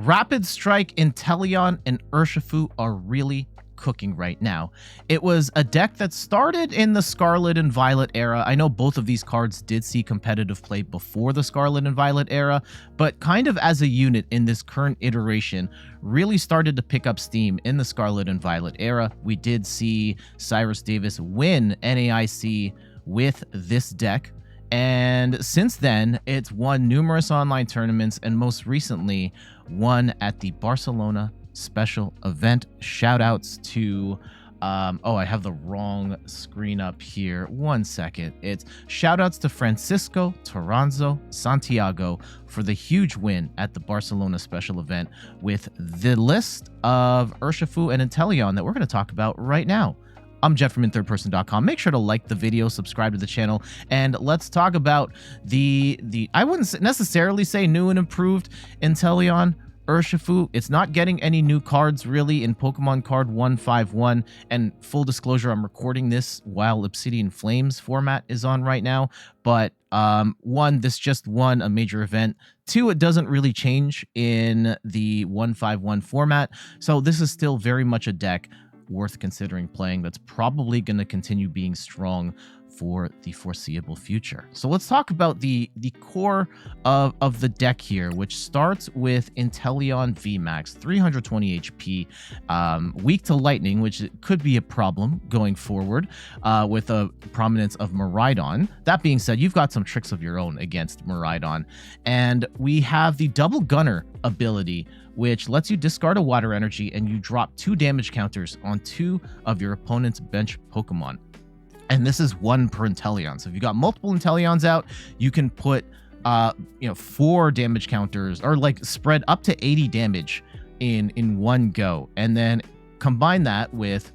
Rapid Strike, Inteleon, and Urshifu are really cooking right now. It was a deck that started in the Scarlet and Violet era. I know both of these cards did see competitive play before the Scarlet and Violet era, but kind of as a unit in this current iteration really started to pick up steam in the Scarlet and Violet era. We did see Cyrus Davis win NAIC with this deck, and since then it's won numerous online tournaments and most recently won at the Barcelona Special Event. Shout outs to oh, I have the wrong screen up here. One second. It's shout outs to Francisco Toranzo Santiago for the huge win at the Barcelona Special Event with the list of Urshifu and Inteleon that we're going to talk about right now. I'm Jet from InThirdPerson.com. Make sure to like the video, subscribe to the channel, and let's talk about the I wouldn't necessarily say new and improved Inteleon Urshifu. It's not getting any new cards really in Pokemon Card 151, and full disclosure, I'm recording this while Obsidian Flames format is on right now, but one, this just won a major event. Two, it doesn't really change in the 151 format, so this is still very much a deck worth considering playing that's probably going to continue being strong for the foreseeable future. So let's talk about the core of the deck here, which starts with Inteleon VMAX, 320 HP, weak to lightning, which could be a problem going forward with a prominence of Miraidon. That being said, you've got some tricks of your own against Miraidon. And we have the Double Gunner ability, which lets you discard a water energy and you drop 2 damage counters on 2 of your opponent's bench Pokemon. And this is 1 per Inteleon. So if you got multiple Inteleons out, you can put 4 damage counters, or like spread up to 80 damage in one go. And then combine that with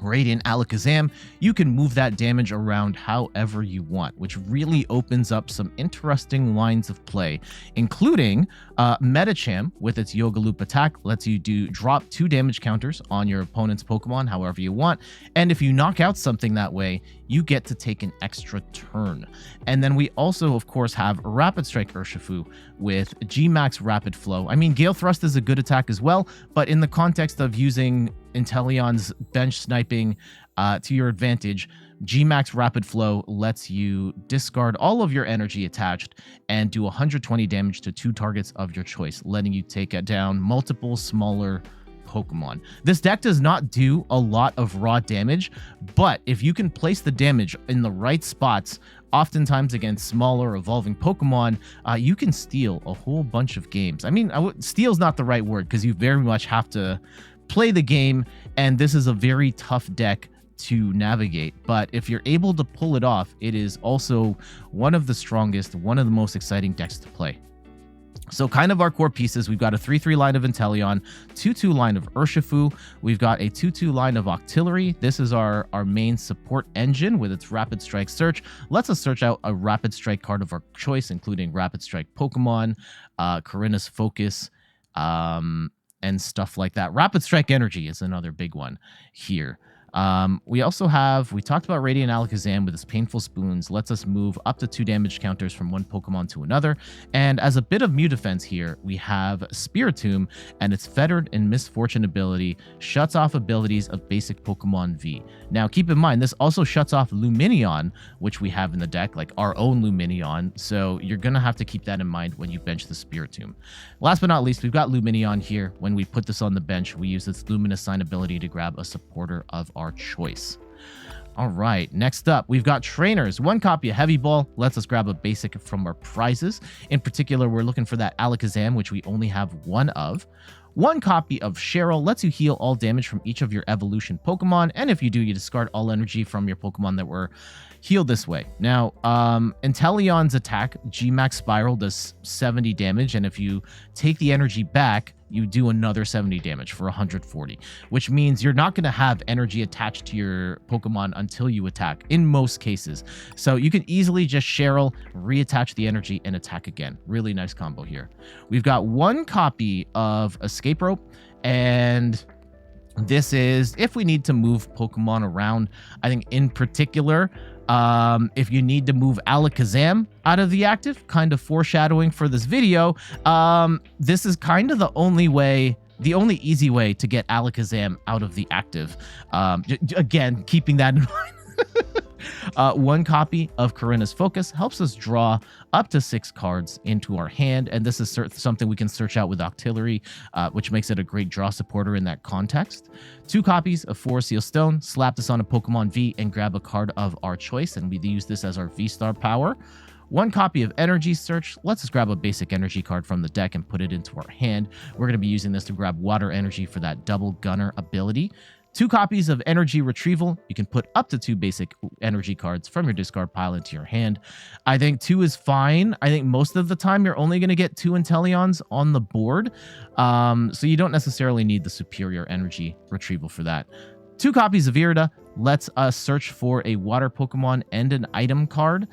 Radiant Alakazam, you can move that damage around however you want, which really opens up some interesting lines of play, including Medicham with its Yoga Loop attack lets you drop 2 damage counters on your opponent's Pokemon however you want, and if you knock out something that way, you get to take an extra turn. And then we also, of course, have Rapid Strike Urshifu with G-Max Rapid Flow. I mean, Gale Thrust is a good attack as well, but in the context of using Inteleon's bench sniping to your advantage, G-Max Rapid Flow lets you discard all of your energy attached and do 120 damage to 2 targets of your choice, letting you take down multiple smaller Pokemon. This deck does not do a lot of raw damage, but if you can place the damage in the right spots, oftentimes against smaller evolving Pokemon, you can steal a whole bunch of games. I mean, steal's not the right word because you very much have to play the game, and this is a very tough deck to navigate, but if you're able to pull it off, it is also one of the strongest, one of the most exciting decks to play. So kind of our core pieces, we've got a 3-3 line of Inteleon, 2-2 line of Urshifu, we've got a 2-2 line of Octillery. This is our main support engine with its Rapid Strike Search. Lets us search out a Rapid Strike card of our choice, including Rapid Strike Pokemon, Korrina's Focus, and stuff like that. Rapid Strike Energy is another big one here. We talked about Radiant Alakazam with its Painful Spoons, lets us move up to 2 damage counters from one Pokemon to another. And as a bit of Mew defense here, we have Spiritomb and its Fettered and Misfortune ability shuts off abilities of basic Pokemon V. Now keep in mind, this also shuts off Lumineon, which we have in the deck, like our own Lumineon, so you're gonna have to keep that in mind when you bench the Spiritomb. Last but not least, we've got Lumineon here. When we put this on the bench, we use its Luminous Sign ability to grab a supporter of our choice. All right, next up, we've got Trainers. 1 copy of Heavy Ball lets us grab a basic from our prizes. In particular, we're looking for that Alakazam, which we only have 1 of. 1 copy of Cheryl lets you heal all damage from each of your evolution Pokemon, and if you do, you discard all energy from your Pokemon that were healed this way. Now, Inteleon's attack, G-Max Spiral, does 70 damage, and if you take the energy back, you do another 70 damage for 140, which means you're not going to have energy attached to your Pokemon until you attack, in most cases. So you can easily just Cheryl, reattach the energy, and attack again. Really nice combo here. We've got 1 copy of Escape Rope, and this is if we need to move Pokemon around. I think in particular, If you need to move Alakazam out of the active, kind of foreshadowing for this video, this is kind of the only easy way to get Alakazam out of the active. Again, keeping that in mind. One copy of Korrina's Focus helps us draw up to 6 cards into our hand, and this is something we can search out with Octillery, which makes it a great draw supporter in that context. 2 copies of Forest Seal Stone, slap this on a Pokemon V and grab a card of our choice, and we use this as our V-Star power. 1 copy of Energy Search lets us grab a basic energy card from the deck and put it into our hand. We're going to be using this to grab Water Energy for that double gunner ability. 2 copies of Energy Retrieval. You can put up to 2 basic energy cards from your discard pile into your hand. I think 2 is fine. I think most of the time you're only going to get 2 Inteleons on the board, so you don't necessarily need the superior Energy Retrieval for that. 2 copies of Irida lets us search for a water Pokemon and an item card,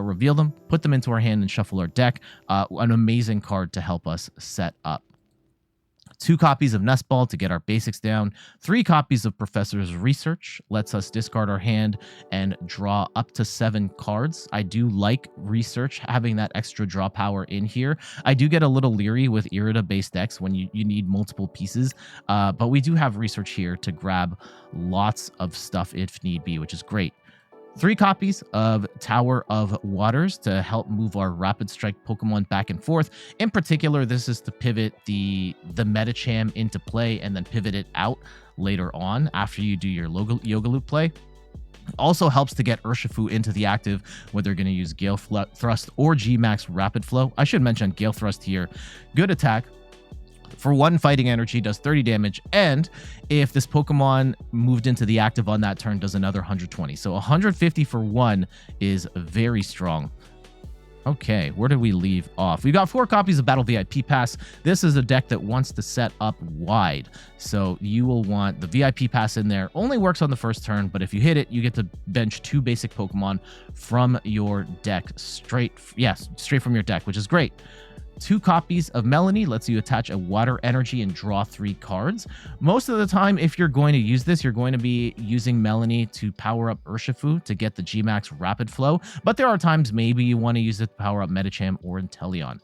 reveal them, put them into our hand, and shuffle our deck. An amazing card to help us set up. 2 copies of Nest Ball to get our basics down. 3 copies of Professor's Research lets us discard our hand and draw up to 7 cards. I do like Research, having that extra draw power in here. I do get a little leery with Irida-based decks when you need multiple pieces, but we do have Research here to grab lots of stuff if need be, which is great. 3 copies of Tower of Waters to help move our Rapid Strike Pokemon back and forth. In particular, this is to pivot the Medicham into play and then pivot it out later on after you do your Yoga Loop play. Also helps to get Urshifu into the active, whether you're going to use Gale Thrust or G-Max Rapid Flow. I should mention Gale Thrust here. Good attack. For 1 fighting energy, does 30 damage, and if this Pokemon moved into the active on that turn, does another 120. So 150 for 1 is very strong. Okay, where did we leave off? We got 4 copies of Battle VIP Pass. This is a deck that wants to set up wide, so you will want the VIP Pass in there. Only works on the first turn, but if you hit it, you get to bench 2 basic Pokemon from your deck straight from your deck, which is great. 2 copies of Melanie lets you attach a water energy and draw 3 cards. Most of the time, if you're going to use this, you're going to be using Melanie to power up Urshifu to get the G-Max Rapid Flow, but there are times maybe you want to use it to power up Medicham or Inteleon.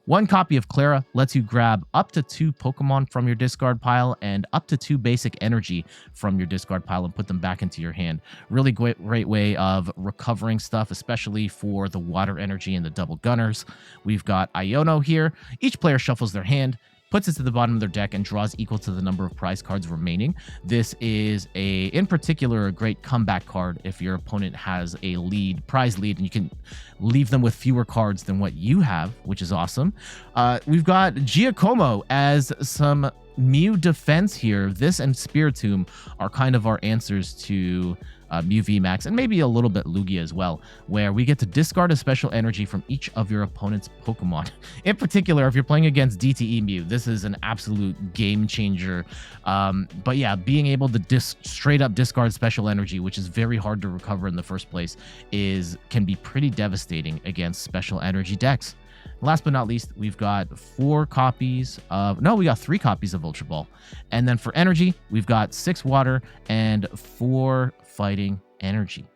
1 copy of Clara lets you grab up to 2 Pokemon from your discard pile and up to 2 basic energy from your discard pile and put them back into your hand. Really great way of recovering stuff, especially for the water energy and the double gunners. We've got Iono here. Each player shuffles their hand, puts it to the bottom of their deck, and draws equal to the number of prize cards remaining. This is in particular, a great comeback card if your opponent has a prize lead, and you can leave them with fewer cards than what you have, which is awesome. We've got Giacomo as some Mew defense here. This and Spiritomb are kind of our answers to Mew VMAX, and maybe a little bit Lugia as well, where we get to discard a special energy from each of your opponent's Pokemon. In particular, if you're playing against DTE Mew, this is an absolute game changer. But yeah, being able to straight up discard special energy, which is very hard to recover in the first place, can be pretty devastating against special energy decks. Last but not least, we've got 3 copies of Ultra Ball. And then for energy, we've got 6 water and 4 fighting energy.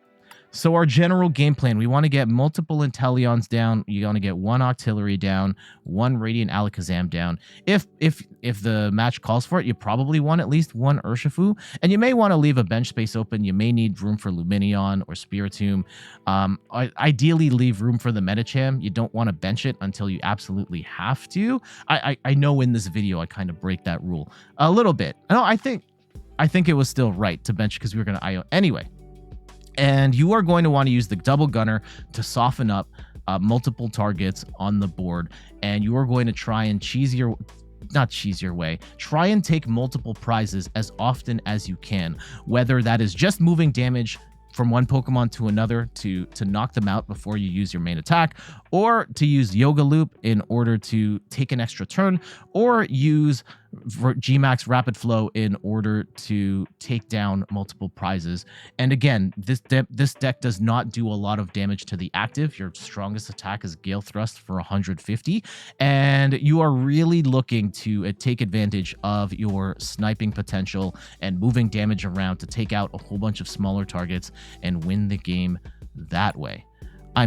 So our general game plan, we want to get multiple Inteleons down. You want to get 1 Octillery down, 1 Radiant Alakazam down. If the match calls for it, you probably want at least 1 Urshifu, and you may want to leave a bench space open. You may need room for Lumineon or Spiritomb. Ideally, leave room for the Medicham. You don't want to bench it until you absolutely have to. I know in this video I kind of break that rule a little bit. No, I think it was still right to bench because we were going to IO anyway. And you are going to want to use the double gunner to soften up multiple targets on the board. And you are going to try and try and take multiple prizes as often as you can, whether that is just moving damage from one Pokemon to another to knock them out before you use your main attack, or to use Yoga Loop in order to take an extra turn, or use G-Max Rapid Flow in order to take down multiple prizes. And again, this deck does not do a lot of damage to the active. Your strongest attack is Gale Thrust for 150, and you are really looking to take advantage of your sniping potential and moving damage around to take out a whole bunch of smaller targets and win the game that way. I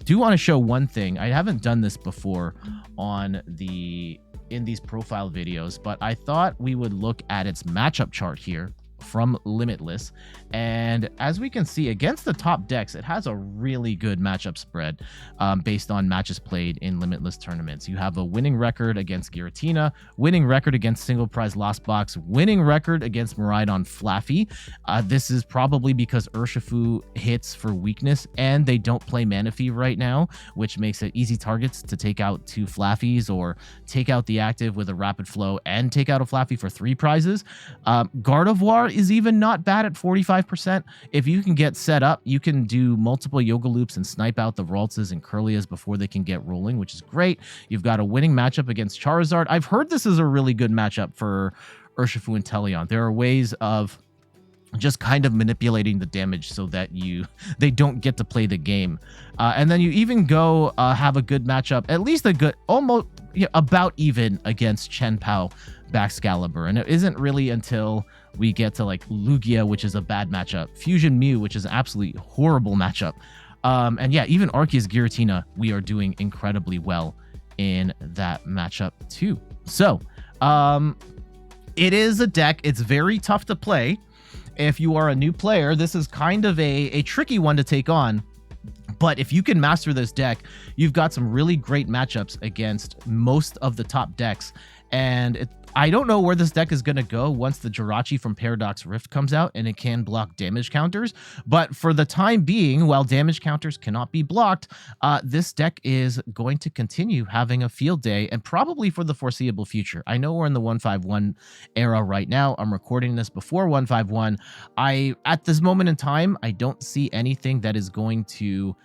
do want to show one thing. I haven't done this before in these profile videos, but I thought we would look at its matchup chart here from Limitless. And as we can see, against the top decks, it has a really good matchup spread based on matches played in Limitless tournaments. You have a winning record against Giratina, winning record against Single Prize Lost Box, winning record against Miraidon Flaffy. This is probably because Urshifu hits for weakness and they don't play Manaphy right now, which makes it easy targets to take out 2 Flaffies or take out the active with a Rapid Flow and take out a Flaffy for 3 prizes. Gardevoir is even not bad at 45%. If you can get set up, you can do multiple Yoga Loops and snipe out the Raltzes and Curlias before they can get rolling, which is great. You've got a winning matchup against Charizard. I've heard this is a really good matchup for Urshifu and Inteleon. There are ways of just kind of manipulating the damage so that they don't get to play the game. And then you even go have a good matchup, at least a good, almost about even against Chien-Pao Baxcalibur. And it isn't really until we get to like Lugia, which is a bad matchup, Fusion Mew, which is an absolutely horrible matchup. And yeah, even Arceus Giratina, we are doing incredibly well in that matchup too. So it is a deck. It's very tough to play. If you are a new player, this is kind of a tricky one to take on. But if you can master this deck, you've got some really great matchups against most of the top decks. And I don't know where this deck is going to go once the Jirachi from Paradox Rift comes out and it can block damage counters. But for the time being, while damage counters cannot be blocked, this deck is going to continue having a field day and probably for the foreseeable future. I know we're in the 151 era right now. I'm recording this before 151. At this moment in time, I don't see anything that is going to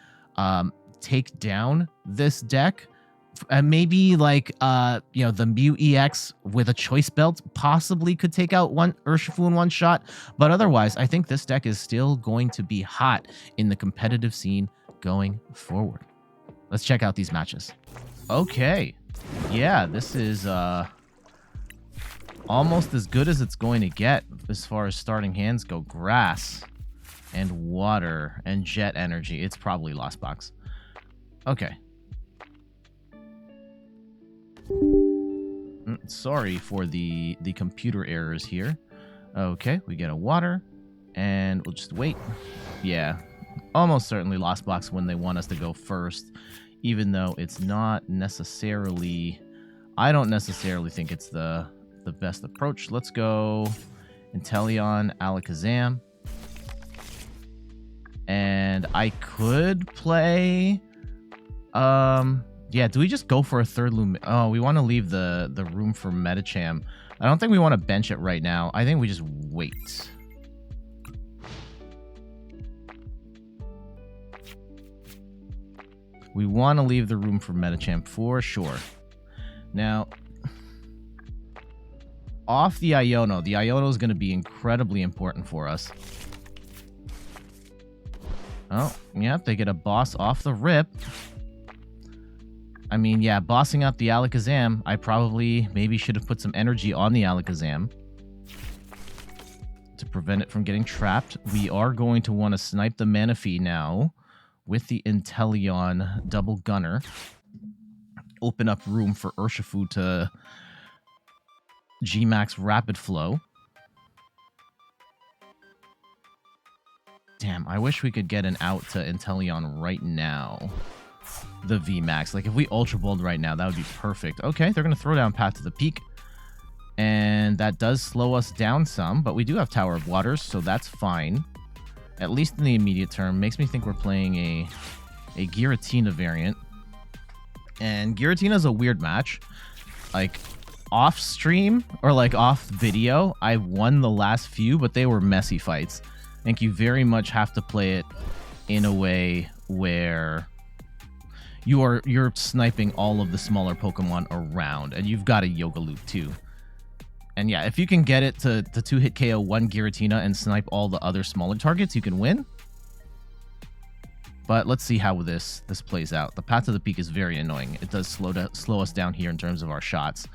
take down this deck. Maybe like the Mew EX with a choice belt possibly could take out one Urshifu in one shot, but otherwise I think this deck is still going to be hot in the competitive scene going forward. Let's check out these matches. Okay, yeah, this is almost as good as it's going to get as far as starting hands go. Grass and water and jet energy. It's probably Lost Box. Okay. Sorry for the computer errors here. Okay, we get a water and we'll just wait. Yeah, almost certainly Lost Box when they want us to go first, even though it's not necessarily, I don't necessarily think it's the best approach. Let's go Inteleon Alakazam. And I could play yeah, do we just go for a third Lumineon? Oh, we want to leave the room for Medicham. I don't think we want to bench it right now. I think we just wait. We want to leave the room for Medicham for sure. Now, off the Iono. The Iono is going to be incredibly important for us. Oh, yep, they get a boss off the rip. I mean, yeah, bossing up the Alakazam, I probably maybe should have put some energy on the Alakazam to prevent it from getting trapped. We are going to want to snipe the Manaphy now with the Inteleon double gunner. Open up room for Urshifu to G-Max Rapid Flow. Damn, I wish we could get an out to Inteleon right now. The VMAX. Like, if we Ultra Bold right now, that would be perfect. Okay, they're going to throw down Path to the Peak. And that does slow us down some, but we do have Tower of Waters, so that's fine. At least in the immediate term. Makes me think we're playing a Giratina variant. And Giratina's a weird match. Like, off stream, or like off video, I won the last few, but they were messy fights. I think you very much have to play it in a way where you're sniping all of the smaller Pokemon around, and you've got a Yoga Loop too. And yeah, if you can get it to 2-hit KO one Giratina and snipe all the other smaller targets, you can win. But let's see how this plays out. The Path to the Peak is very annoying. It does slow us down here in terms of our shots.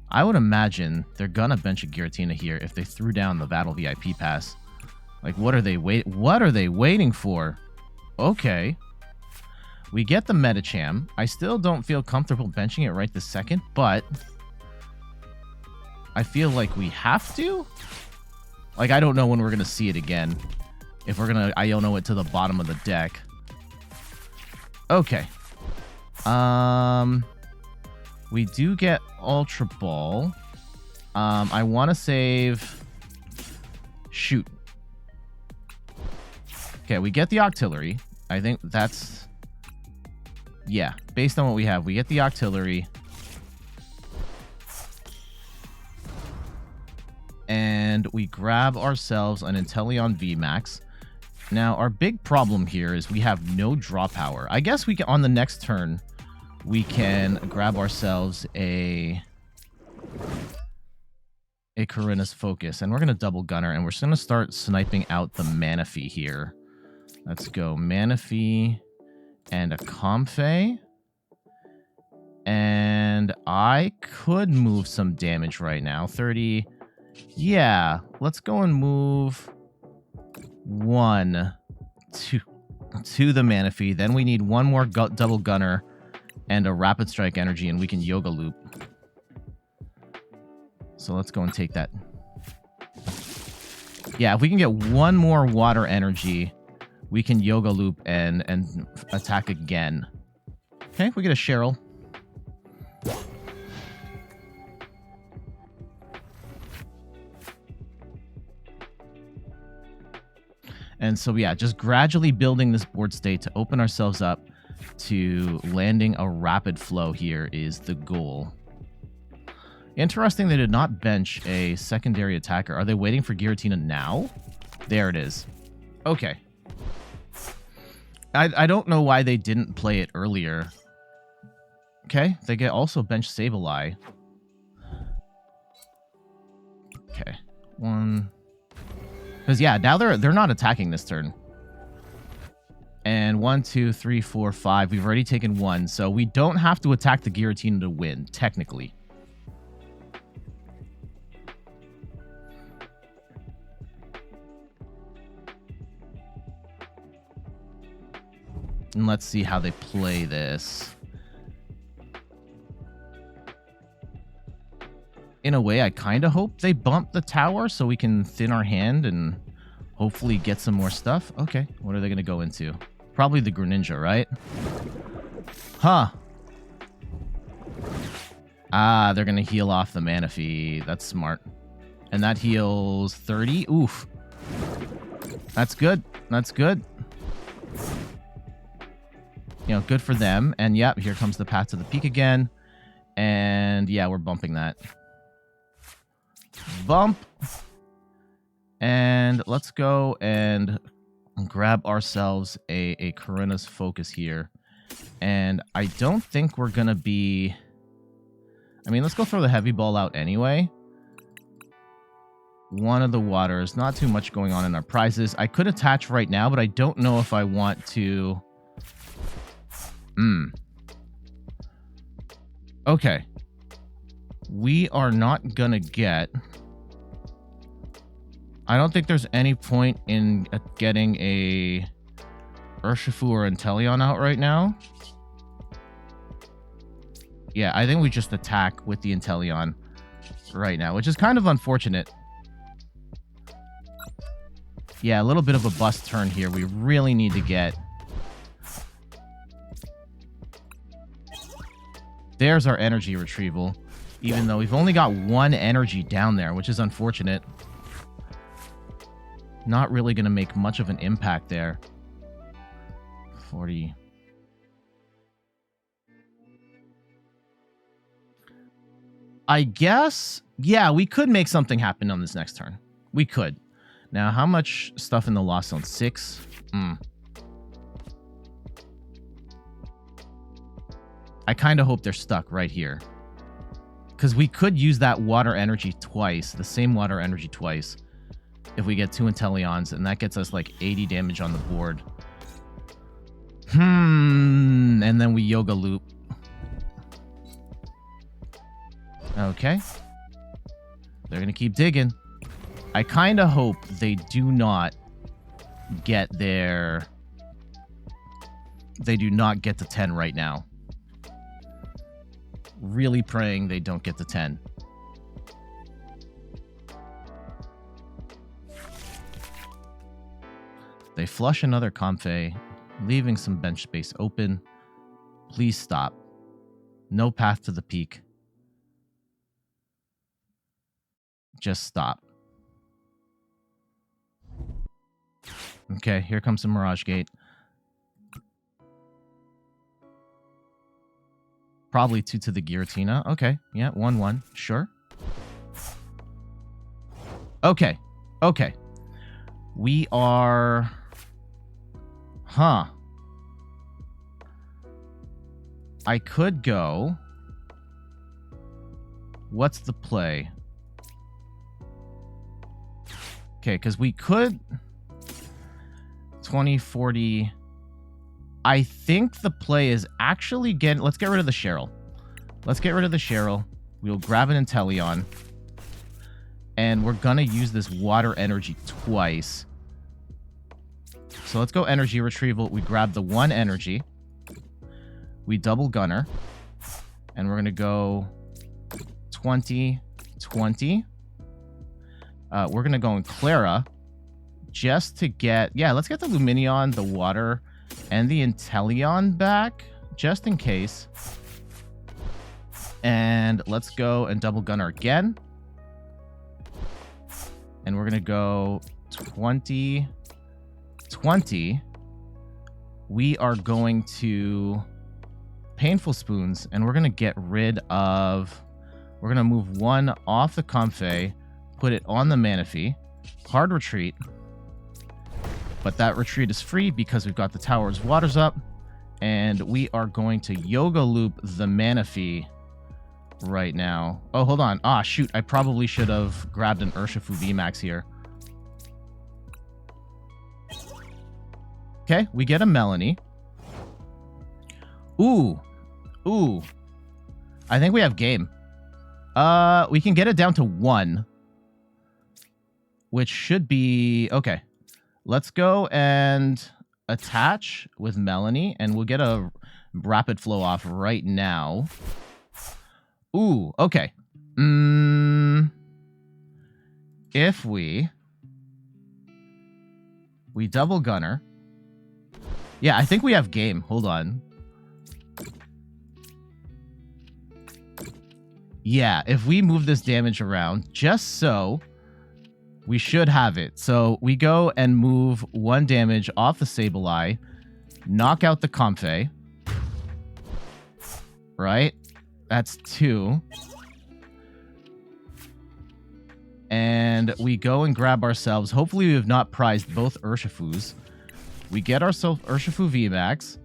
I would imagine they're gonna bench a Giratina here if they threw down the Battle VIP Pass. Like, what are they waiting for? okay. We get the Medicham. I still don't feel comfortable benching it right this second, but I feel like we have to. Like, I don't know when we're going to see it again. If we're going to Iono it to the bottom of the deck. Okay. We do get Ultra Ball. I want to save... Shoot. Okay, we get the Octillery. I think that's... Yeah, based on what we have, we get the Octillery. And we grab ourselves an Inteleon VMAX. Now, our big problem here is we have no draw power. I guess we can, on the next turn, we can grab ourselves a Korrina's Focus. And we're going to double Gunner, and we're just going to start sniping out the Manaphy here. Let's go Manaphy and a Comfey. And I could move some damage right now. 30. Yeah, let's go and move 1 to the Manaphy. Then we need one more double Gunner and a Rapid Strike Energy, and we can Yoga Loop. So let's go and take that. Yeah, if we can get one more Water Energy, we can Yoga Loop and attack again. Okay, we get a Cheryl. And so, yeah, just gradually building this board state to open ourselves up to landing a rapid flow here is the goal. Interesting, they did not bench a secondary attacker. Are they waiting for Giratina now? There it is. Okay. I don't know why they didn't play it earlier. Okay, they get also bench Sableye. Okay, 1... Because, yeah, now they're not attacking this turn. And 1, 2, 3, 4, 5. We've already taken 1, so we don't have to attack the Giratina to win, technically. And let's see how they play this. In a way, I kind of hope they bump the tower so we can thin our hand and hopefully get some more stuff. Okay, what are they going to go into? Probably the Greninja, right? Huh. Ah, they're going to heal off the Manaphy. That's smart. And that heals 30. Oof. That's good. That's good. You know, good for them. And yep, here comes the Path to the Peak again. And yeah, we're bumping that. Bump. And let's go and grab ourselves a Korrina's Focus here. And I don't think we're going to be... I mean, let's go throw the Heavy Ball out anyway. One of the waters. Not too much going on in our prizes. I could attach right now, but I don't know if I want to... Okay. We are not gonna get... I don't think there's any point in getting a Urshifu or Inteleon out right now. Yeah, I think we just attack with the Inteleon right now, which is kind of unfortunate. Yeah, a little bit of a bust turn here. We really need to get... There's our energy retrieval. Even though we've only got 1 energy down there, which is unfortunate. Not really going to make much of an impact there. 40. I guess, yeah, we could make something happen on this next turn. We could. Now, how much stuff in the Lost Zone? 6? I kind of hope they're stuck right here. Because we could use that water energy twice, the same water energy twice, if we get 2 Inteleons, and that gets us like 80 damage on the board. And then we Yoga Loop. Okay. They're going to keep digging. I kind of hope they do not get their they do not get to 10 right now. Really praying they don't get to 10. They flush another Comfey, leaving some bench space open. Please stop. No path to the peak. Just stop. Okay, here comes the Mirage Gate. Probably 2 to the Giratina. Okay, yeah, 1-1. Sure. Okay, okay. We are... Huh. I could go... What's the play? Okay, because we could... 2040... I think the play is actually getting... Let's get rid of the Cheryl. Let's get rid of the Cheryl. We'll grab an Inteleon. And we're going to use this water energy twice. So let's go Energy Retrieval. We grab the 1 energy. We double Gunner. And we're going to go 20, 20. We're going to go in Clara. Just to get... Yeah, let's get the Lumineon, the water... and the Inteleon back, just in case. And let's go and double Gunner again. And we're going to go 20, 20. We are going to Painful Spoons, and we're going to get rid of... We're going to move 1 off the Comfey, put it on the Manaphy. Hard Retreat. But that retreat is free because we've got the Tower of Waters up. And we are going to Yoga Loop the Manaphy right now. Oh, hold on. Ah, shoot. I probably should have grabbed an Urshifu VMAX here. Okay, we get a Melanie. Ooh. Ooh. I think we have game. We can get it down to 1. Which should be... Okay. Let's go and attach with Melanie, and we'll get a rapid flow off right now. Ooh, okay. If we double Gunner. Yeah, I think we have game. Hold on. Yeah, if we move this damage around, just so... We should have it. So we go and move 1 damage off the Sableye, knock out the Comfey. Right? That's 2. And we go and grab ourselves. Hopefully we have not prized both Urshifus. We get ourselves Urshifu VMAX.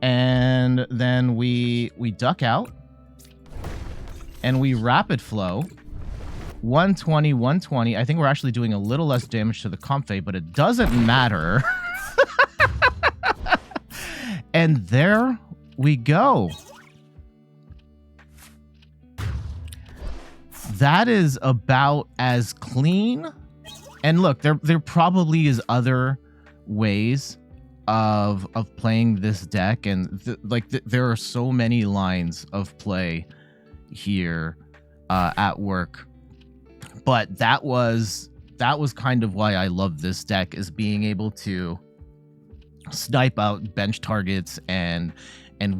And then we duck out. And we rapid flow 120, 120. I think we're actually doing a little less damage to the Comfey, but it doesn't matter. And there we go. That is about as clean. And look, there probably is other ways of playing this deck, and there are so many lines of play here at work, but that was kind of why I love this deck, is being able to snipe out bench targets and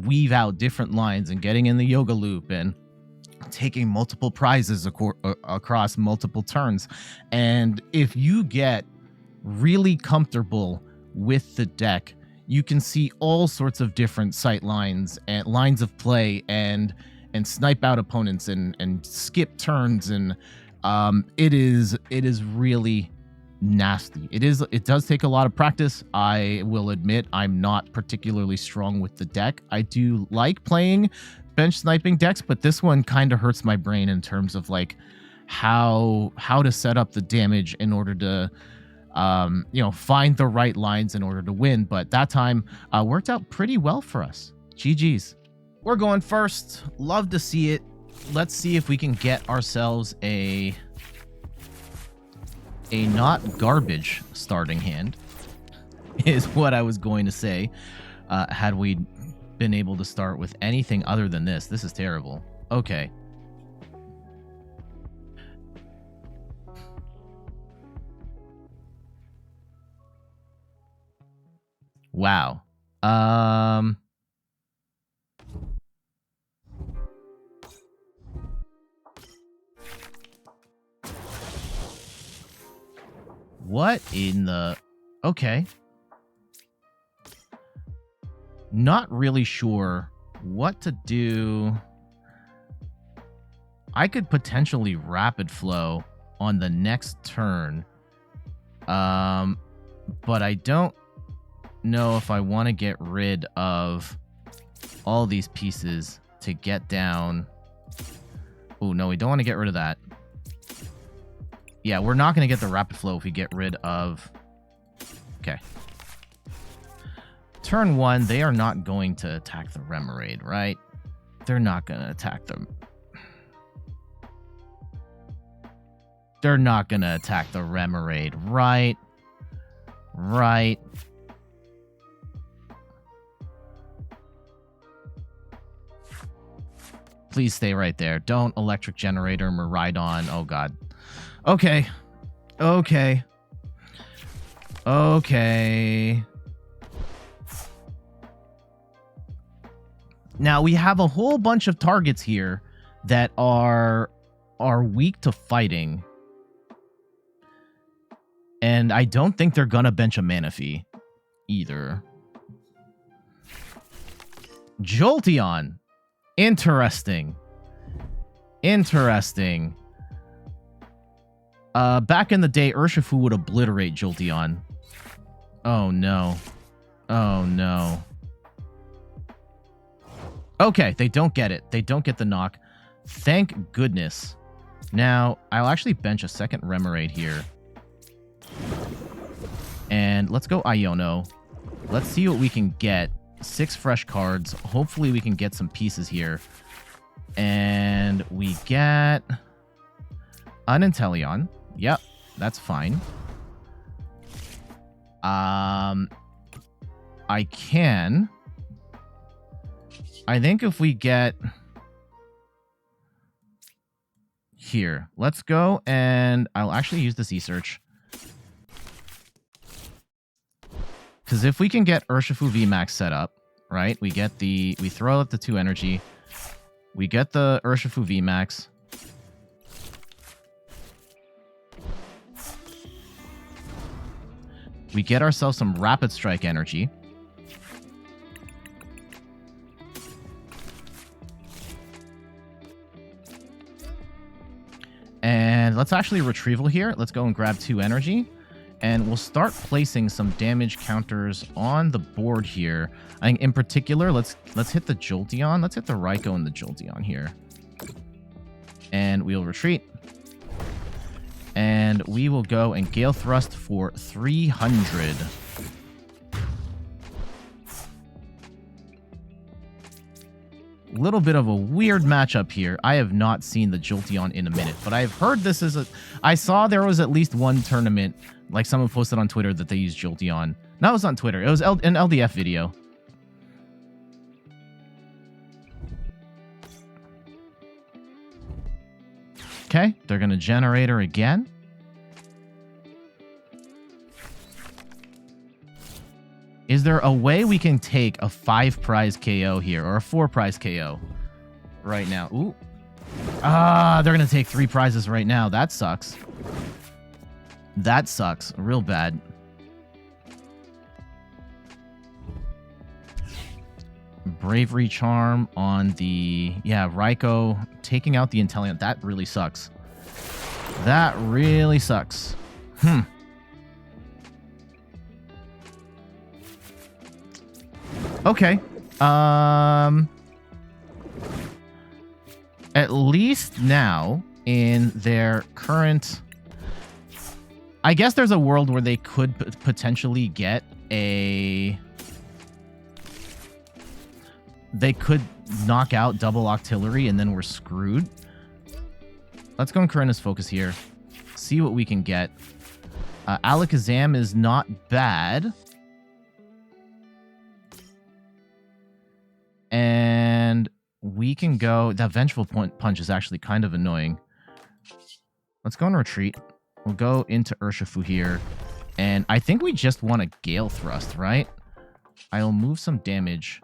weave out different lines and getting in the Yoga Loop and taking multiple prizes across multiple turns. And if you get really comfortable with the deck, you can see all sorts of different sight lines and lines of play and snipe out opponents and skip turns, and it is really nasty. It does take a lot of practice. I will admit I'm not particularly strong with the deck. I do like playing bench sniping decks, but this one kind of hurts my brain in terms of like how to set up the damage in order to find the right lines in order to win. But that time worked out pretty well for us. GG's. We're going first. Love to see it. Let's see if we can get ourselves a not garbage starting hand. is what I was going to say. Had we been able to start with anything other than this. This is terrible. Okay. Wow. What in the... Okay. Not really sure what to do. I could potentially rapid flow on the next turn. But I don't know if I want to get rid of all these pieces to get down. Oh, no, we don't want to get rid of that. Yeah, we're not going to get the rapid flow if we get rid of... Okay. Turn 1, they are not going to attack the Remoraid, right? They're not going to attack them. They're not going to attack the Remoraid, right? Right. Please stay right there. Don't Electric Generator Miraidon. Oh, God. Okay. Okay. Okay. Now, we have a whole bunch of targets here that are weak to fighting. And I don't think they're gonna bench a Manaphy either. Jolteon. Interesting. Interesting. Back in the day, Urshifu would obliterate Jolteon. Oh, no. Oh, no. Okay, they don't get it. They don't get the knock. Thank goodness. Now, I'll actually bench a second Remoraid here. And let's go Iono. Let's see what we can get. 6 fresh cards. Hopefully we can get some pieces here. And we get an Inteleon. Yep, that's fine. I think if we get here, let's go, and I'll actually use this E-Search. Because if we can get Urshifu VMAX set up, right? We throw out the 2 energy. We get the Urshifu VMAX. We get ourselves some Rapid Strike energy. And let's actually retrieval here. Let's go and grab 2 energy. And we'll start placing some damage counters on the board here. I think in particular, let's hit the Jolteon. Let's hit the Raikou and the Jolteon here. And we'll retreat. And we will go and Gale Thrust for 300. Little bit of a weird matchup here. I have not seen the Jolteon in a minute, but I've heard this is a... I saw there was at least one tournament, like someone posted on Twitter that they used Jolteon. No, it was on Twitter. It was an LDF video. Okay, they're going to Generator again. Is there a way we can take a 5-prize KO here, or a 4-prize KO right now? Ooh. Ah, they're going to take 3 prizes right now. That sucks. That sucks real bad. Bravery Charm on the... Yeah, Raikou taking out the Inteleon. That really sucks. That really sucks. Okay. At least now, in their current... I guess there's a world where they could potentially get a... They could knock out double Octillery and then we're screwed. Let's go in Korrina's focus here. See what we can get. Alakazam is not bad. we can go... That Vengeful Punch is actually kind of annoying. Let's go and retreat. We'll go into Urshifu here. And I think we just want a Gale Thrust, right? I'll move some damage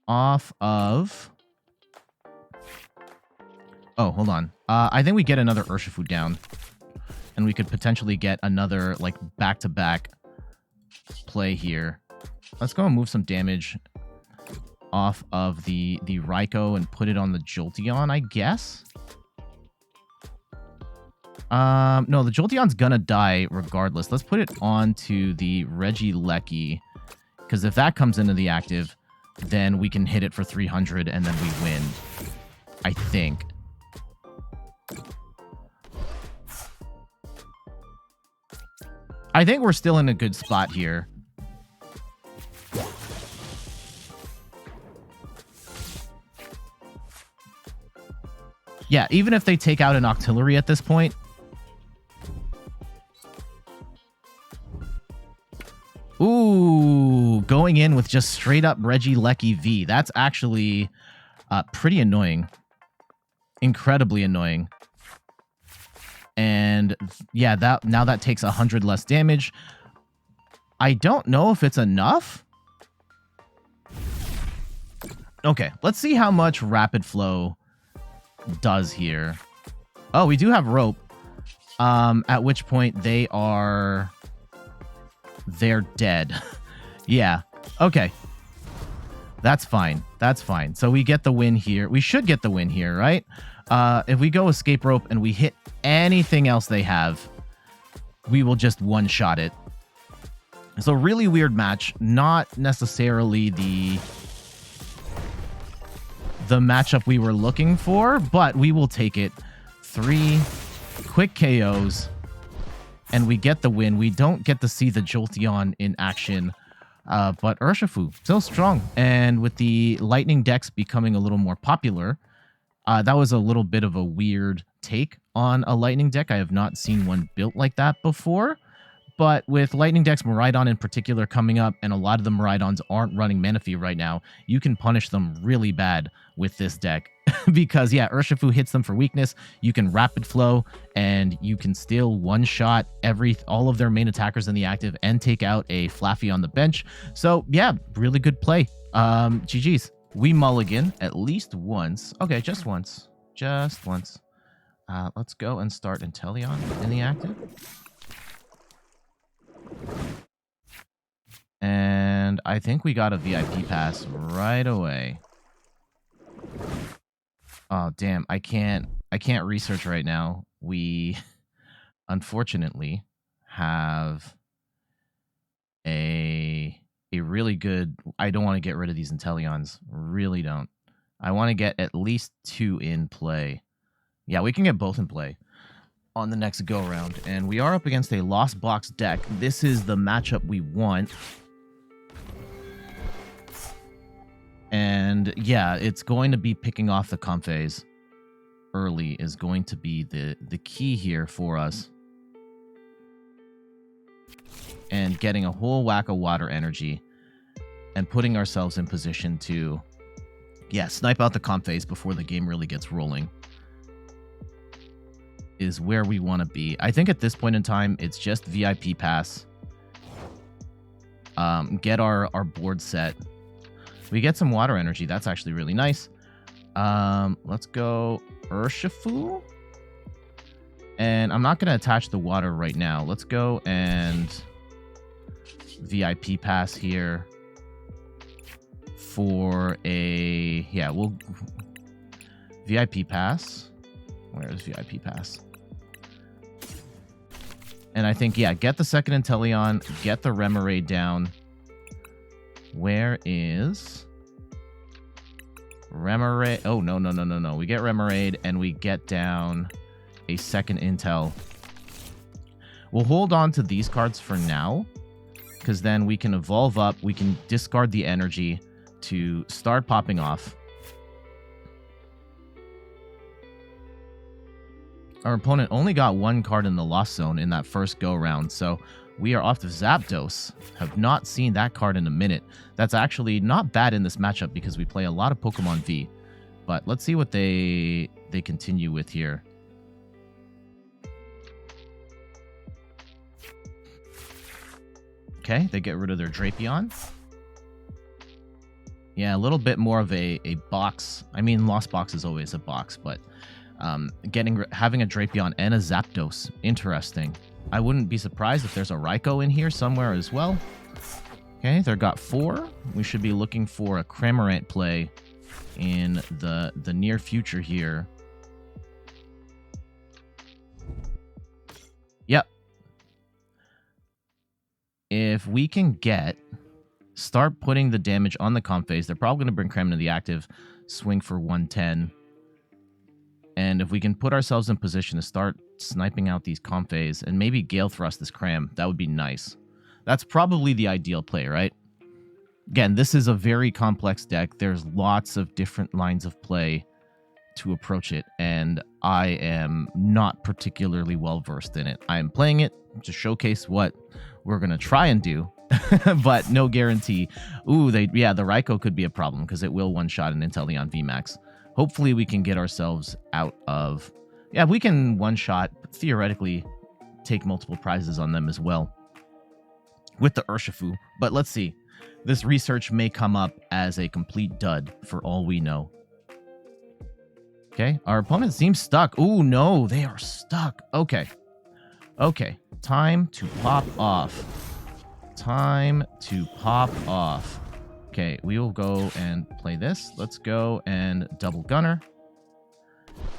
off of... Oh, hold on. I think we get another Urshifu down. And we could potentially get another, like, back-to-back play here. Let's go and move some damage off of the Raikou and put it on the Jolteon, I guess. No, the Jolteon's gonna die regardless. Let's put it onto the Regieleki, because if that comes into the active, then we can hit it for 300 and then we win, I think. I think we're still in a good spot here. Yeah, even if they take out an Octillery at this point. Ooh, going in with just straight up Regieleki V. That's actually pretty annoying. Incredibly annoying. And yeah, now that takes 100 less damage. I don't know if it's enough. Okay, let's see how much Rapid Flow does here. Oh, we do have Rope. At which point they're dead. Yeah. Okay. That's fine. That's fine. So we get the win here. We should get the win here, right? If we go Escape Rope and we hit anything else they have, we will just one-shot it. It's a really weird match. Not necessarily the matchup we were looking for, but we will take it. 3 quick KOs, and we get the win. We don't get to see the Jolteon in action, but Urshifu, still strong. And with the Lightning decks becoming a little more popular, that was a little bit of a weird take on a Lightning deck. I have not seen one built like that before. But with Lightning decks, Miraidon in particular coming up, and a lot of the Miraidons aren't running Manaphy right now, you can punish them really bad with this deck. Because, yeah, Urshifu hits them for weakness, you can Rapid Flow, and you can still one-shot all of their main attackers in the active and take out a Flaffy on the bench. So, yeah, really good play. GG's. We mulligan at least once. Okay, just once. Just once. Let's go and start Inteleon in the active. And I think we got a VIP pass right away. Oh, damn. I can't research right now. We unfortunately have a really good... I don't want to get rid of these Inteleons. Really don't. I want to get at least 2 in play. Yeah, we can get both in play on the next go-round. And we are up against a Lost Box deck. This is the matchup we want. And yeah, it's going to be picking off the Comfeys early is going to be the key here for us. And getting a whole whack of water energy and putting ourselves in position to, yeah, snipe out the Comfeys before the game really gets rolling is where we want to be. I think at this point in time, it's just VIP pass. Get our board set. We get some water energy. That's actually really nice. Let's go Urshifu. And I'm not going to attach the water right now. Let's go and VIP pass here for a... Yeah, we'll... VIP pass. Where is VIP pass? And I think, yeah, get the second Inteleon, get the Remoraid down. Where is Remoraid? Oh, no. We get Remoraid, and we get down a second Intel. We'll hold on to these cards for now, because then we can evolve up. We can discard the energy to start popping off. Our opponent only got one card in the Lost Zone in that first go-round, so we are off to Zapdos. Have not seen that card in a minute. That's actually not bad in this matchup because we play a lot of Pokemon V. But let's see what they continue with here. Okay, they get rid of their Drapion. Yeah, a little bit more of a box. I mean, Lost Box is always a box, but having a Drapion and a Zapdos, interesting. I wouldn't be surprised if there's a Raikou in here somewhere as well. Okay, they've got 4. We should be looking for a Cramorant play in the near future here. Yep. If we can start putting the damage on the comp phase, they're probably going to bring Cram into the active, swing for 110. And if we can put ourselves in position to start sniping out these comp phase and maybe Gale Thrust this Cram, that would be nice. That's probably the ideal play, right? Again, this is a very complex deck. There's lots of different lines of play to approach it, and I am not particularly well versed in it. I am playing it to showcase what we're going to try and do, but no guarantee. Ooh, the Raikou could be a problem because it will one-shot an Inteleon VMAX. Hopefully we can get ourselves out of... Yeah, we can one-shot, theoretically take multiple prizes on them as well with the Urshifu. But let's see. This research may come up as a complete dud for all we know. Okay, our opponent seems stuck. Ooh, no, they are stuck. Okay. Okay, time to pop off. Time to pop off. Okay, we will go and play this. Let's go and double gunner.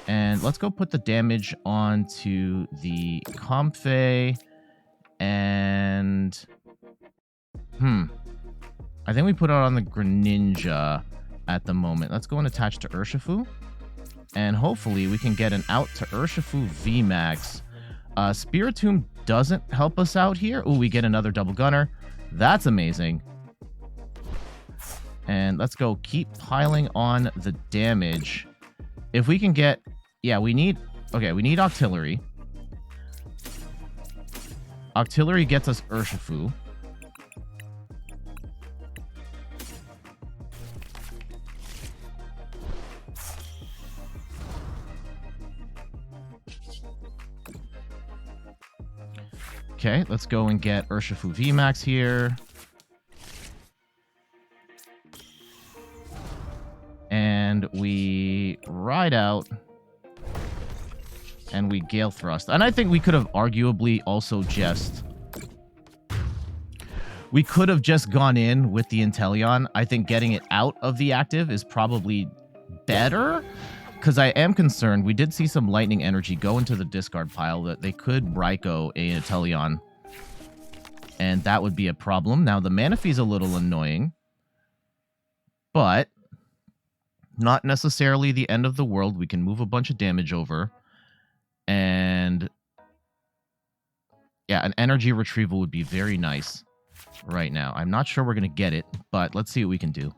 And let's go put the damage onto the Comfey. And... I think we put it on the Greninja at the moment. Let's go and attach to Urshifu. And hopefully we can get an out to Urshifu VMAX. Spiritomb doesn't help us out here. Ooh, we get another double gunner. That's amazing. And let's go keep piling on the damage. If we can get... Yeah, we need Octillery. Octillery gets us Urshifu. Okay, let's go and get Urshifu VMAX here. And we ride out. And we Gale Thrust. And I think we could have arguably also just... We could have just gone in with the Inteleon. I think getting it out of the active is probably better. Because I am concerned. We did see some lightning energy go into the discard pile that they could Raikou a Inteleon. And that would be a problem. Now, the Manaphy is a little annoying. But not necessarily the end of the world. We can move a bunch of damage over. And yeah, an energy retrieval would be very nice right now. I'm not sure we're going to get it, but let's see what we can do.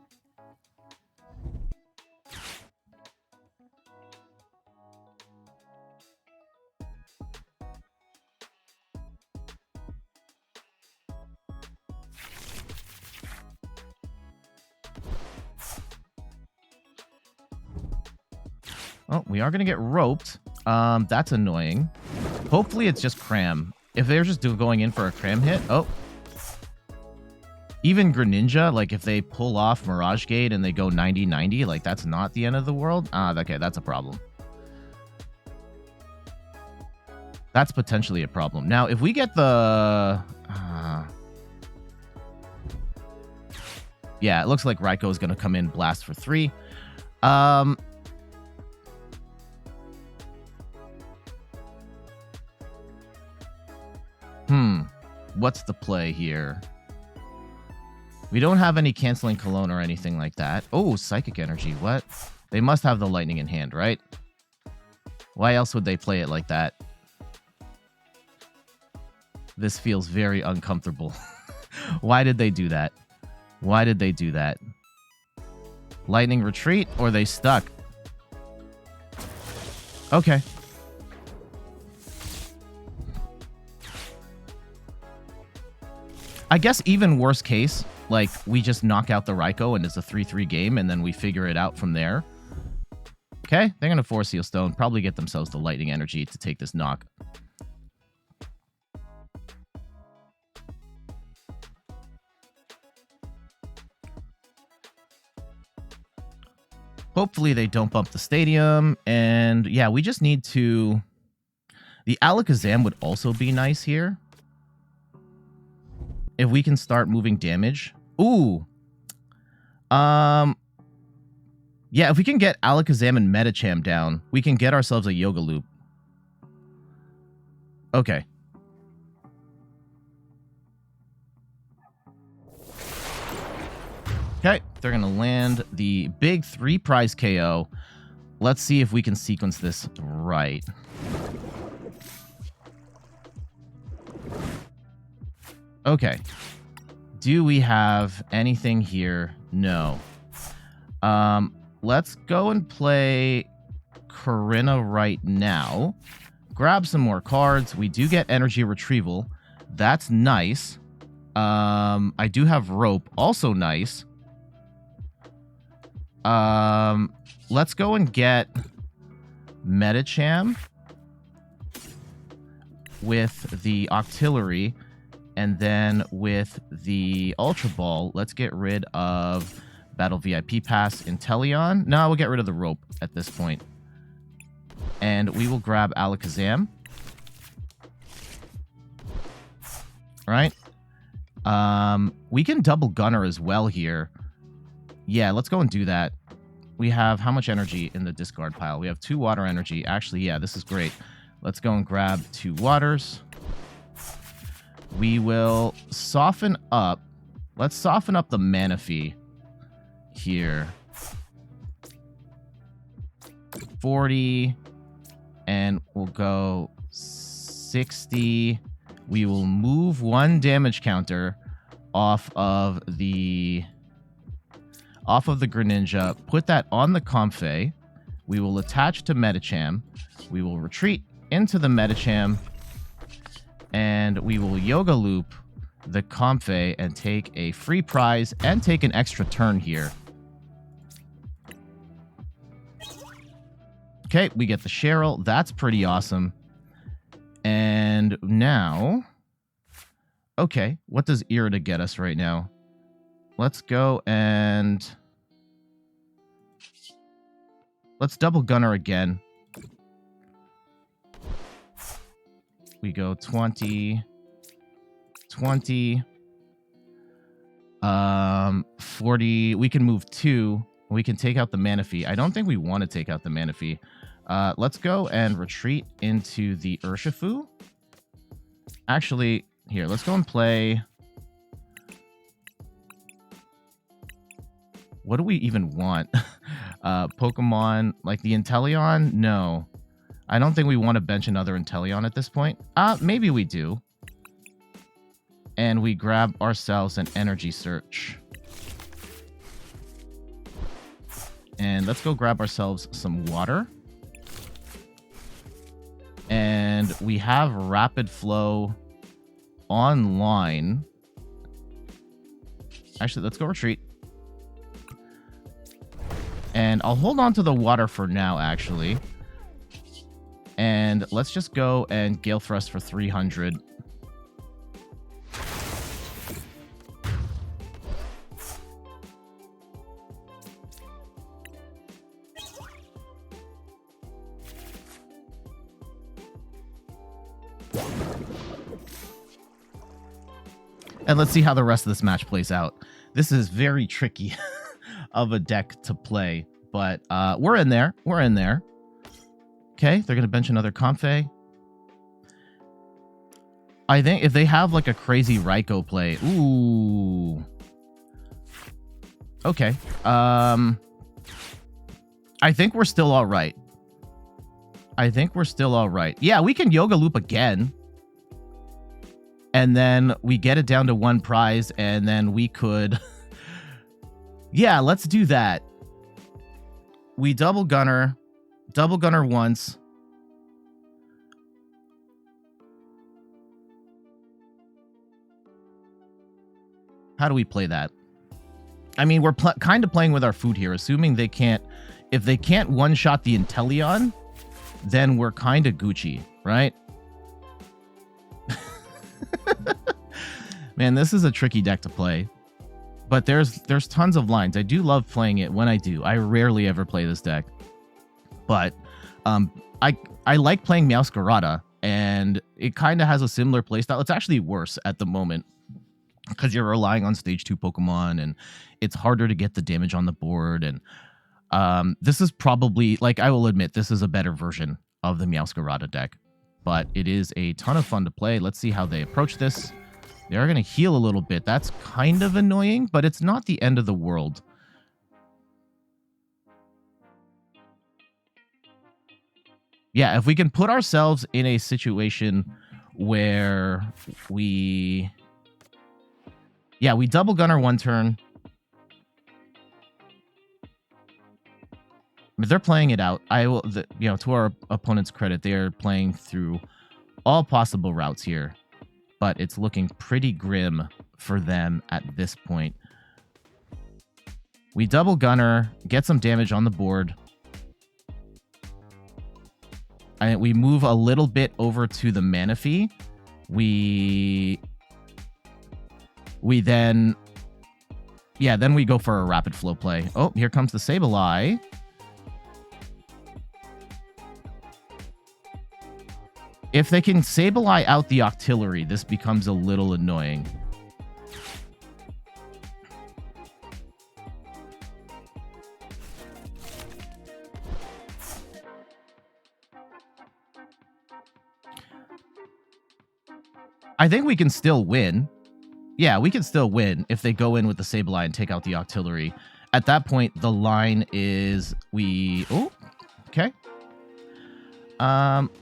Oh, we are going to get roped. That's annoying. Hopefully it's just Cram. If they're just going in for a Cram hit... Oh. Even Greninja, like if they pull off Mirage Gate and they go 90-90, like that's not the end of the world. Okay, that's a problem. That's potentially a problem. Now, if we get the... yeah, it looks like Raikou is going to come in, blast for 3. What's the play here? We don't have any canceling Cologne or anything like that. Oh, Psychic Energy. What? They must have the lightning in hand, right? Why else would they play it like that? This feels very uncomfortable. Why did they do that? Why did they do that? Lightning retreat or they stuck? Okay. I guess even worst case, like, we just knock out the Raikou and it's a 3-3 game, and then we figure it out from there. Okay, they're going to Force Seal Stone, probably get themselves the Lightning Energy to take this knock. Hopefully they don't bump the stadium, and yeah, we just need to... The Alakazam would also be nice here. If we can start moving damage. Ooh. Yeah, if we can get Alakazam and Medicham down, we can get ourselves a Yoga Loop. Okay. Okay, they're going to land the big 3-prize KO. Let's see if we can sequence this right. Okay. Do we have anything here? No. Let's go and play Korrina right now. Grab some more cards. We do get Energy Retrieval. That's nice. I do have Rope. Also nice. Let's go and get Medicham with the Octillery. And then with the Ultra Ball, let's get rid of Battle VIP Pass Inteleon. No, we'll get rid of the Rope at this point. And we will grab Alakazam. Right? We can double Gunner as well here. Yeah, let's go and do that. We have how much energy in the discard pile? We have 2 water energy. Actually, yeah, this is great. Let's go and grab 2 waters. We will soften up. Let's soften up the Manaphy here. 40. And we'll go 60. We will move 1 damage counter off of the Greninja. Put that on the Comfey. We will attach to Medicham. We will retreat into the Medicham. And we will Yoga Loop the Comfey and take a free prize and take an extra turn here. Okay, we get the Cheryl. That's pretty awesome. And now... Okay, what does Irida get us right now? Let's go and... Let's double Gunner again. We go 20, 20, 40. We can move 2. We can take out the Manaphy. I don't think we want to take out the Manaphy. Let's go and retreat into the Urshifu. Actually, here, let's go and play... What do we even want? Pokemon, like the Inteleon? No. I don't think we want to bench another Inteleon at this point. Maybe we do. And we grab ourselves an Energy Search. And let's go grab ourselves some water. And we have Rapid Flow online. Actually, let's go retreat. And I'll hold on to the water for now, actually. And let's just go and Gale Thrust for 300. And let's see how the rest of this match plays out. This is very tricky of a deck to play, but we're in there. We're in there. Okay, they're going to bench another Comfey. I think if they have like a crazy Raikou play... Ooh. Okay. I think we're still all right. I think we're still all right. Yeah, we can Yoga Loop again. And then we get it down to 1 prize, and then we could... Yeah, let's do that. We double Gunner once. How do we play that? I mean, we're kind of playing with our food here, assuming they can't... If they can't one-shot the Inteleon, then we're kind of Gucci, right? Man, this is a tricky deck to play. But there's tons of lines. I do love playing it when I do. I rarely ever play this deck. But I like playing Meowscarada, and it kind of has a similar playstyle. It's actually worse at the moment because you're relying on stage 2 Pokemon, and it's harder to get the damage on the board. And this is probably, like, I will admit, this is a better version of the Meowscarada deck. But it is a ton of fun to play. Let's see how they approach this. They are going to heal a little bit. That's kind of annoying, but it's not the end of the world. Yeah, if we can put ourselves in a situation where we double gunner one turn. But they're playing it out. To our opponent's credit, they are playing through all possible routes here. But it's looking pretty grim for them at this point. We double gunner, get some damage on the board. And we move a little bit over to the Manaphy. We then we go for a rapid flow play. Oh, here comes the Sableye. If they can Sableye out the Octillery, this becomes a little annoying. I think we can still win. Yeah, we can still win if they go in with the Sableye and take out the Octillery. At that point, the line is oh, okay.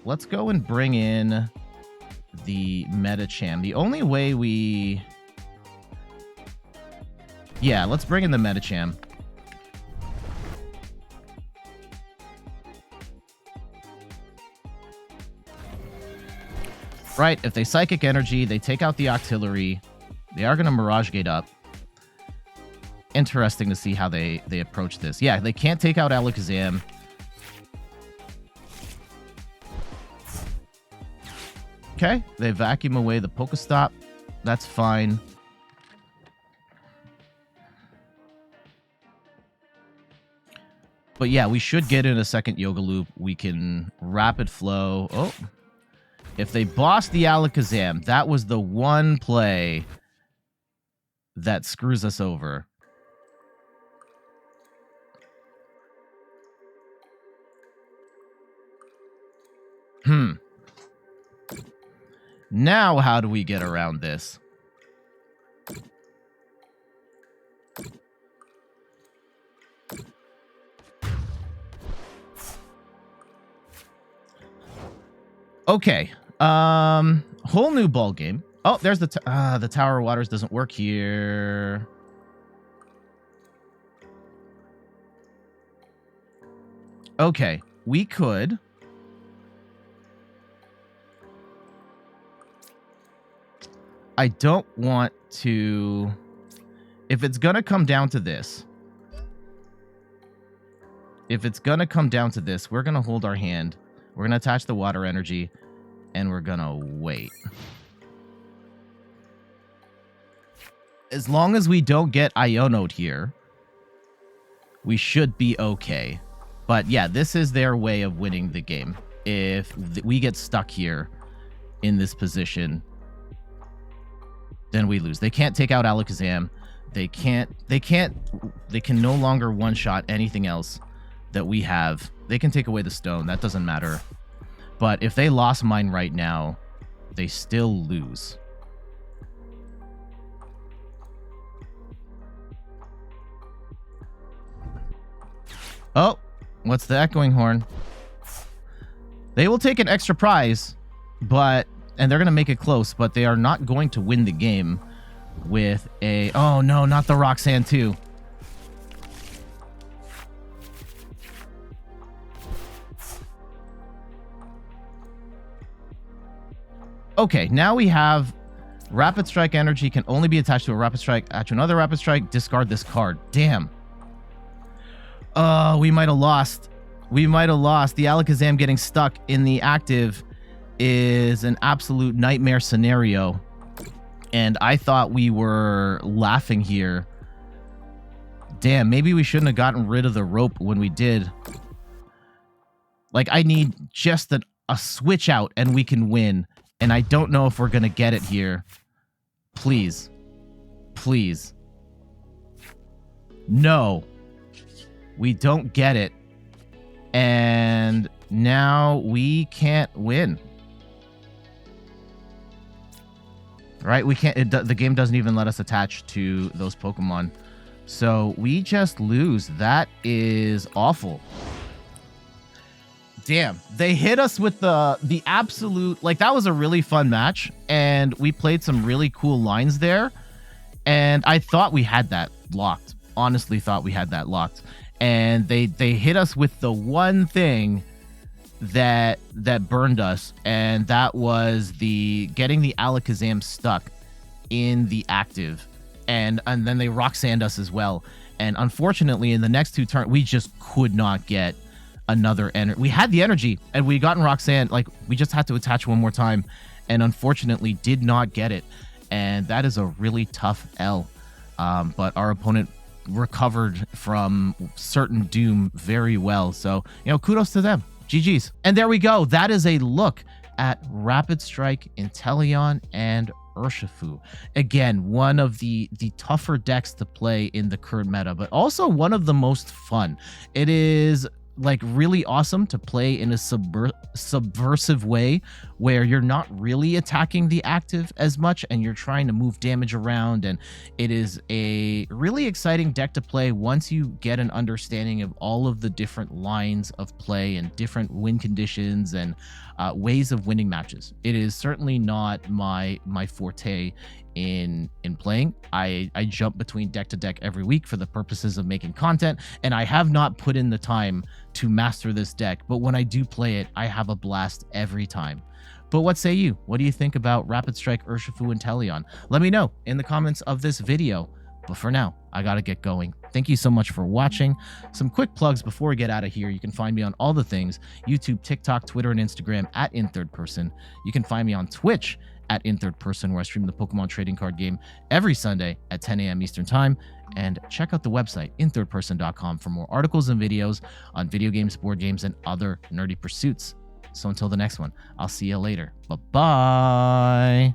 Let's go and bring in the Medicham. The only way let's bring in the Medicham. Right, if they Psychic Energy, they take out the Octillery. They are going to Mirage Gate up. Interesting to see how they approach this. Yeah, they can't take out Alakazam. Okay, they vacuum away the Pokestop. That's fine. But yeah, we should get in a second Yoga Loop. We can Rapid Flow. Oh, if they boss the Alakazam, that was the one play that screws us over. Now, how do we get around this? Okay. Whole new ball game. Oh, there's the Tower of Waters doesn't work here. Okay, we could. I don't want to... If it's going to come down to this... we're going to hold our hand. We're going to attach the water energy, and we're going to wait. As long as we don't get Ionoed here, we should be okay. But yeah, this is their way of winning the game. If we get stuck here in this position, then we lose. They can't take out Alakazam. They can no longer one-shot anything else that we have. They can take away the stone. That doesn't matter. But if they lost mine right now, they still lose. Oh, what's the echoing horn? They will take an extra prize, and they're going to make it close, but they are not going to win the game with a... Oh, no, not the Roxanne 2. Okay, now we have Rapid Strike energy can only be attached to a Rapid Strike. Add to another Rapid Strike. Discard this card. Damn. Oh, we might have lost. We might have lost. The Alakazam getting stuck in the active is an absolute nightmare scenario. And I thought we were laughing here. Damn, maybe we shouldn't have gotten rid of the rope when we did. Like, I need just a switch out and we can win. And I don't know if we're going to get it here. Please. Please. No. We don't get it. And now we can't win. Right? We can't. The game doesn't even let us attach to those Pokemon. So we just lose. That is awful. Damn, they hit us with the absolute, like, that was a really fun match, and we played some really cool lines there, and I thought we had that locked. Honestly thought we had that locked. And they hit us with the one thing that burned us, and that was getting the Alakazam stuck in the active, and then they Roxanned us as well. And unfortunately, in the next two turns, we just could not get another energy. We had the energy and we gotten Roxanne. Like, we just had to attach one more time, and unfortunately did not get it. And that is a really tough L. But our opponent recovered from certain doom very well. So, kudos to them. GG's. And there we go. That is a look at Rapid Strike, Inteleon, and Urshifu. Again, one of the tougher decks to play in the current meta, but also one of the most fun. It is like really awesome to play in a subversive way where you're not really attacking the active as much and you're trying to move damage around, and it is a really exciting deck to play once you get an understanding of all of the different lines of play and different win conditions and ways of winning matches. It is certainly not my forte in playing. I jump between deck to deck every week for the purposes of making content, and I have not put in the time to master this deck, but when I do play it, I have a blast every time. But what say you? What do you think about Rapid Strike, Urshifu, and Inteleon? Let me know in the comments of this video. But for now, I gotta get going. Thank you so much for watching. Some quick plugs before we get out of here. You can find me on all the things: YouTube, TikTok, Twitter, and Instagram at InThirdPerson. You can find me on Twitch at InThirdPerson, where I stream the Pokemon trading card game every Sunday at 10 a.m. Eastern Time. And check out the website, inthirdperson.com, for more articles and videos on video games, board games, and other nerdy pursuits. So until the next one, I'll see you later. Bye-bye.